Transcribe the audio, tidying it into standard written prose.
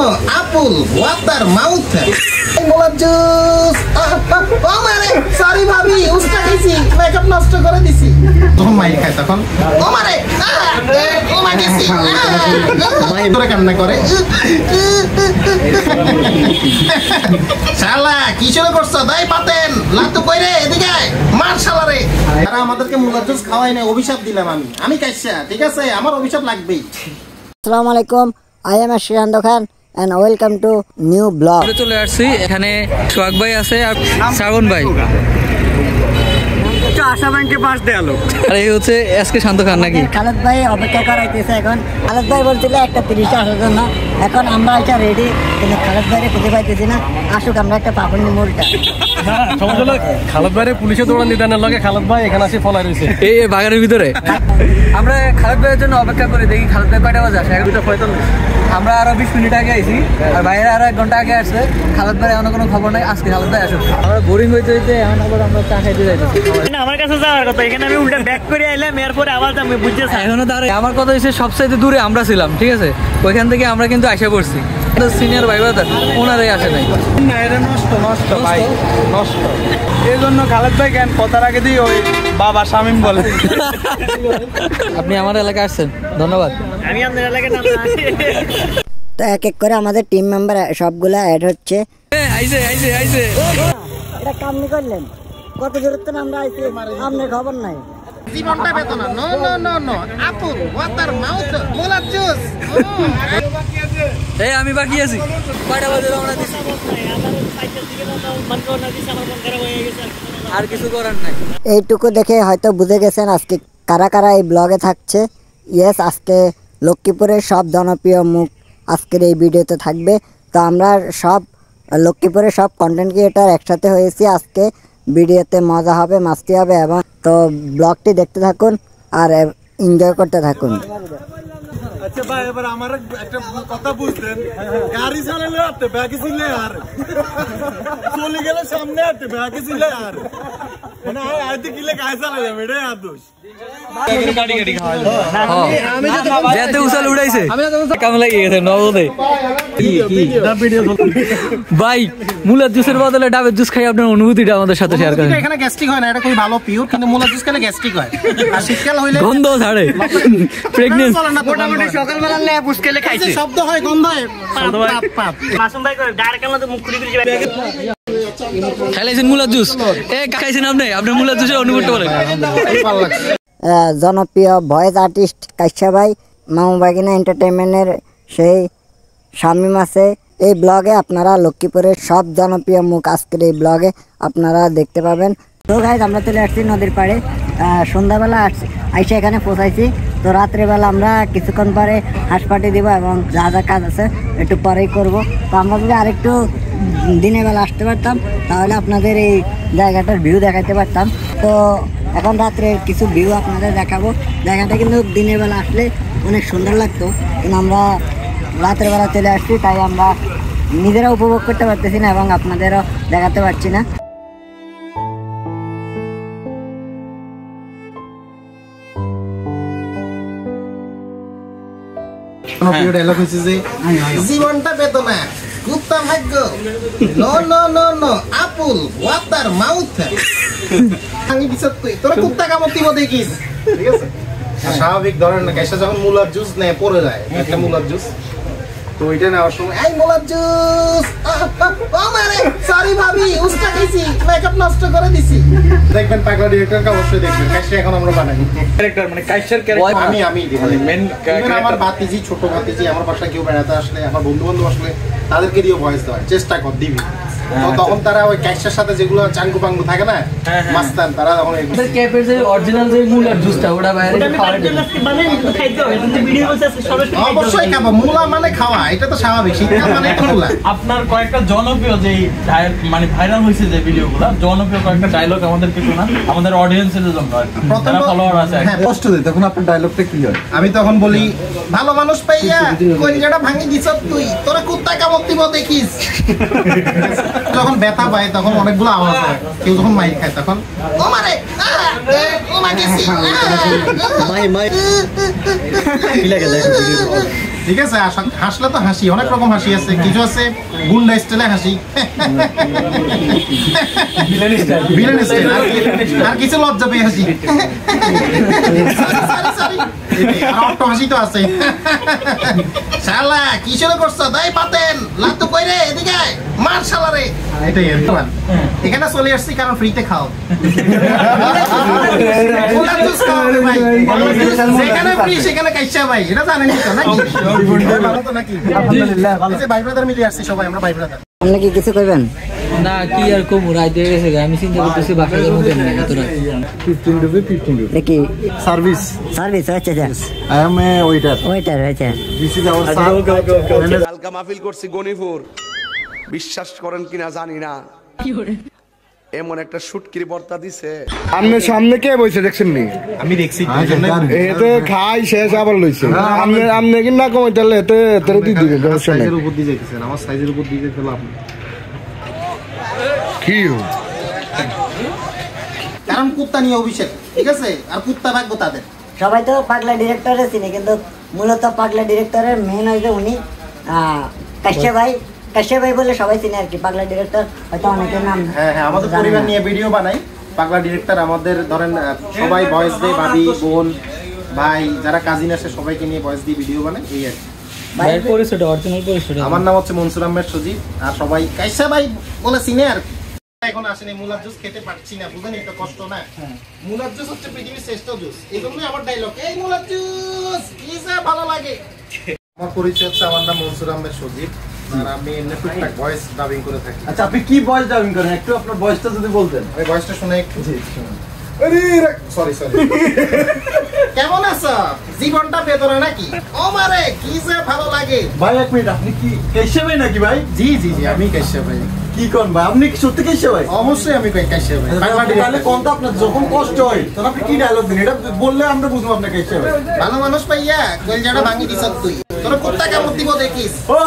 no, apple, water, mouth. মোলার juice. ও মারে, সরি ভাবি, উস্তা খাইছি, মেকআপ নষ্ট করে দিছি। তখন মাই খায় তখন। ও মারে, ও মা গেছি। মাই তোরা কেমনে করে? শালা কি শুরু করছো? দাই পাতেন, লাতু কইরে এদিকে মার শালারে। তারা আমাদেরকে মোলার জুস খাওয়াই না, অভিশাপ দিলাম আমি কাইছা, ঠিক আছে? আমার অভিশাপ লাগবেই। আসসালামু আলাইকুম, I am Shreyant Khan and welcome to new blog. চলে আসছি, এখানে সোহাগ ভাই আছে আর শ্রাবণ ভাই। আশা ব্যাংকের পাশ দেয়ালো আর এই হচ্ছে এসকে শান্ত খান নাকি? খালেদ ভাই অপেক্ষা করাইতেছে এখন। খালেদ ভাই বলছিল একটা 30টা আসার জন্য, এখন আমরা এটা রেডি, কিন্তু খালেদ ভাইরে খুঁজে পাইতেছি না। আসুক, আমরা একটা পাপড়ি মোড়টা। খালেদ ভাইয়ের পুলিশে দৌড়ান দিদানের লগে খালেদ ভাই এখানে আসে ফলাই রয়েছে এই বাগানের ভিতরে। আমরা খালেদ ভাইয়ের জন্য অপেক্ষা করে দেখি খালেদ ভাই কয়টা বাজে আসে। 2:45। আমরা আরো 20 মিনিট আগে আইছি, আর বাইরে আরো 1 ঘন্টা আগে আসছে। খালেদ ভাই এখনো কোনো খবর নাই। আজকে খালেদ ভাই আসুক। আমরা বোরিং হইতে হইতে এখন আবার আমরা চা খাইতে যাইতেছি। আমার কাছে যাওয়ার কথা, এখানে আমি উল্টা ব্যাক করে আইলাম, এরপরে আবার আমি বুঝতেছি এখনো দাঁড়াই। আমার কথা হচ্ছে সবচাইতে দূরে আমরা ছিলাম, ঠিক আছে? ওইখান থেকে আমরা কিন্তু আশা করছি, সিনিয়র ভাই বাদার ওনারাই আসে নাই। নষ্ট ভাই, নষ্ট। এই জন্য খালেদ ভাই কেন কথার আগে দিয়ে ওই বাবা শামিম বলে। আপনি আমার এলাকায় আসছেন, ধন্যবাদ। আমি আপনার এলাকায় না। তো এক এক করে আমাদের টিম মেম্বার সবগুলা অ্যাড হচ্ছে। এটা কামনি করলেন, কত দূরত্ব আমরা আইছি, আপনার খবর নাই। জীবনটা বেতনা। No no no no, apple, water, mouth, মোলার জুস। এই আমি বাকি আছি। কয়টা বাজে রওনা দিছি? আর কিছু করার নাই। এইটুকু দেখে হয়তো বুঝে গেছেন আজকে কারা কারা এই ব্লগে থাকছে। ইয়েস, আজকে লক্ষ্মীপুরের সব জনপ্রিয় মুখ আজকের এই ভিডিওতে থাকবে। তো আমরা সব লক্ষ্মীপুরের সব কন্টেন্ট ক্রিয়েটার একসাথে হয়েছি আজকে। ভিডিওতে মজা হবে, মাস্তি হবে, এবং তো ব্লগটি দেখতে থাকুন আর এনজয় করতে থাকুন। আচ্ছা ভাই, এবার আমার একটা কথা বুঝতেন, গাড়ি চালালে হাতে ব্যাগে ছিলে আর চলে গেলে সামনে হাতে ব্যাগে ছিলে আর মানে আইতে কিলে গাড়ি চালা যাবে, এটাই আর দোষ। ভাই মুলার জুসের বদলে ডাবের জুস খাই, আপনার অনুভূতিটা আমাদের সাথে শেয়ার করেন। এখানে গ্যাস্ট্রিক হয় না, এটা খুব ভালো পিওর, কিন্তু মোলার জুস খেলে গ্যাস্ট্রিক হয়। আর শীতকাল হইলে গন্ধ ছাড়ে, প্রেগন্যান্সি। মোটামুটি সকালবেলা লেয়া পুষ্কেলে খাইছে, শব্দ হয়, গন্ধ হয়। মাসুম ভাই করে ডাইরেক্ট আমাদের মুখ খুলি খুলি যাবে। খাইছেন মুলার জুস? খাইছেন আপনি? আপনার মুলার জুসের অনুভূতি বলেন। জনপ্রিয় ভয়েস আর্টিস্ট কাইসা ভাই, মামু বাগিনা এন্টারটেইনমেন্টের সেই শামিম আছে এই ব্লগে। আপনারা লক্ষ্মীপুরের সব জনপ্রিয় মুখ আজকের এই ব্লগে আপনারা দেখতে পাবেন। তো গাইজ, আমরা চলে আসছি নদীর পাড়ে। সন্ধ্যাবেলা আইসা এখানে পৌঁছাইছি। তো রাত্রেবেলা আমরা কিছুক্ষণ পরে হাঁস পাটি দিব, এবং যা যা কাজ আছে একটু পরেই করব। তো আমরা যদি আরেকটু দিনের বেলা আসতে পারতাম তাহলে আপনাদের এই জায়গাটার ভিউ দেখাতে পারতাম। তো এখন রাত্রে কিছু ভিউ আপনাদের দেখাবো। জায়গাটা কিন্তু দিনের বেলা আসলে অনেক সুন্দর লাগতো, কিন্তু আমরা রাতের বেলা চলে আসছি, তাই আমরা নিজেরা উপভোগ করতে পারতেছি না এবং আপনাদেরও দেখাতে পারছি না। জীবনটা বেদনা, কুত্তা ভাগ্য। No no no no, apple, water, mouth. আমি বিচার তুই তোরা কুত্তা কামড় দিব দেখিস, ঠিক আছে? স্বাভাবিক ধরেন না, কাইসা যখন মুলার জুস নেয় পড়ে যায় একটা মুলার জুস, তো ওইটা নেওয়ার সময় এই মোলার জুস। ও মারে, সরি ভাবি, উস্তা খাইছি, মেকআপ নষ্ট করে দিছি। দেখবেন পাগলা ডিরেক্টরকে অবশ্যই দেখবেন। কাইসা এখন আমরা বানাই ক্যারেক্টার, মানে কাইসার ক্যারেক্টার আমি মেন আমার ভাতিজি, ছোট ভাতিজি, আমার বাসায় কেউ বেড়াতে আসলে, আমার বন্ধু বান্ধব আসলে তাদেরকে দিয়ে ভয়েস দেওয়ার চেষ্টা কর দিবি। তো তখন তারা ওই ক্যাশের সাথে যেগুলো চাঙ্গু পাঙ্গু থাকে না মাস্তান, তারা তখন ক্যাপের যে অরিজিনাল যে মুলার জুসটা ওটা বাইরে অবশ্যই খাবো। মুলা মানে খাওয়া, এটা তো স্বাভাবিক। শীতকাল মানে মুলা। আপনার কয়েকটা জনপ্রিয় যে মানে ভাইরাল হয়েছে যে ভিডিওগুলো, জনপ্রিয় কয়েকটা ডায়লগ আমাদের কিছু না, আমাদের অডিয়েন্সের জন্য যারা ফলোয়ার আছে। হ্যাঁ, কষ্ট দেয় তখন আপনার ডায়লগটা কি হয়? আমি তখন বলি, ভালো মানুষ পাইয়া কলিজাটা ভাঙি দিছ তুই, তোরা কুত্তা কামড় দিব দেখিস। যখন ব্যথা পায় তখন অনেকগুলো আওয়াজ হয়। কেউ যখন মাইর খায় তখন ও মারে, ও মা গেছি, মাই মাই কি লাগে দেখো ভিডিও। ঠিক আছে, হাসলে তো হাসি অনেক রকম হাসি আছে, কিছু আছে গুন্ডা স্টাইলে হাসি, ভিলেন স্টাইল, আর কিছু লজ্জা পেয়ে হাসি, আর অট্ট হাসি তো আছে। শালা কি শুরু করছো, দাই পাতেন লাতু কইরে এদিকে আয়, মার শালা রে। এটাই এখানে চলে আসছি কারণ ফ্রিতে খাও, যেখানে ফ্রি সেখানে কাইসা ভাই, এটা জানেন তো নাকি? ভালো তো নাকি? আলহামদুলিল্লাহ ভালো। ভাই ব্রাদার মিলে আসছি সবাই, আমরা ভাই ব্রাদার। আপনি কি কিছু কইবেন? না কি আর কম রাত হয়ে গেছে, আমি চিন্তা করতেছি বাসায় যাবো কেন এত রাত। 15 rupees 15 rupees দেখি service. সার্ভিস আচ্ছা আচ্ছা I am a waiter. Waiter আচ্ছা This is our কালকা মাহফিল করছি গনিপুর, বিশ্বাস করেন কিনা জানি না, এমন একটা শুটকির বর্তা দিছে। আপনি সামনে কে বসে দেখছেন নি? আমি দেখছি এতে খাই শেষ আবার লইছে। আপনি আপনি কি না কমাইতালে এতে তেরে দি দিবেন সমস্যা নাই। সাইজের উপর দিয়ে যাইতেছেন, আমার সাইজের উপর দিয়ে যাইতে লাভ নেই। কি কারণ কুত্তা নিয়ে অভিষেক, ঠিক আছে, আর কুত্তা ভাগ্য তাদের। সবাই তো পাগলা ডিরেক্টরে চিনি, কিন্তু মূলত পাগলা ডিরেক্টরের মেন হইছে উনি কাশ্যপ ভাই বলে সবাই চিনে আর কি। পাগলা ডিরেক্টর হয়তো অনেকের নাম। হ্যাঁ হ্যাঁ, আমাদের পরিবার নিয়ে ভিডিও বানাই পাগলা ডিরেক্টর। আমাদের ধরেন সবাই ভয়েস দেয়, ভাবি বোন ভাই যারা কাজিন আসে সবাইকে নিয়ে ভয়েস দিয়ে ভিডিও বানাই, এই আর কি। ভাইয়ের পরিচয়টা অরিজিনাল পরিচয়টা আমার নাম হচ্ছে মনসুর আহমেদ সজীব, আর সবাই কাইসা ভাই বলে চিনে আর কি। এখন আসেনি মুলার জুস খেতে পারছি না, বুঝেন এটা কষ্ট না। মুলার জুস হচ্ছে পৃথিবীর শ্রেষ্ঠ জুস, এই জন্যই আমার ডায়লগ, এই মুলার জুস কি যে ভালো লাগে। আমার পরিচয় হচ্ছে, আমার নাম মনসুর আহমেদ সজীব, আর আমি এমনি টুকটাক ভয়েস ডাবিং করে থাকি। আচ্ছা, আপনি কি ভয়েস ডাবিং করেন? একটু আপনার ভয়েসটা যদি বলতেন। আমি ভয়েসটা শুনে একটু সরি কেমন আছো, জীবনটা ভেতরে নাকি, ও মারে কি যে ভালো লাগে। ভাই এক মিনিট, আপনি কি কেশে ভাই নাকি ভাই? জি জি জি, আমি কাশ্যপ ভাই। কি কোন ভাই, আপনি কি সত্যি কেশে ভাই? অবশ্যই আমি কাশ্যপ ভাই। তাহলে কোনটা আপনার যখন কষ্ট হয় তখন আপনি কি ডায়লগ দিন, এটা বললে আমরা বুঝবো আপনি কেশে ভাই। ভালো মানুষ পাইয়া গোলজাটা ভাঙি দিছ তুই, তোর কুত্তা কামড় দিব দেখিস। ও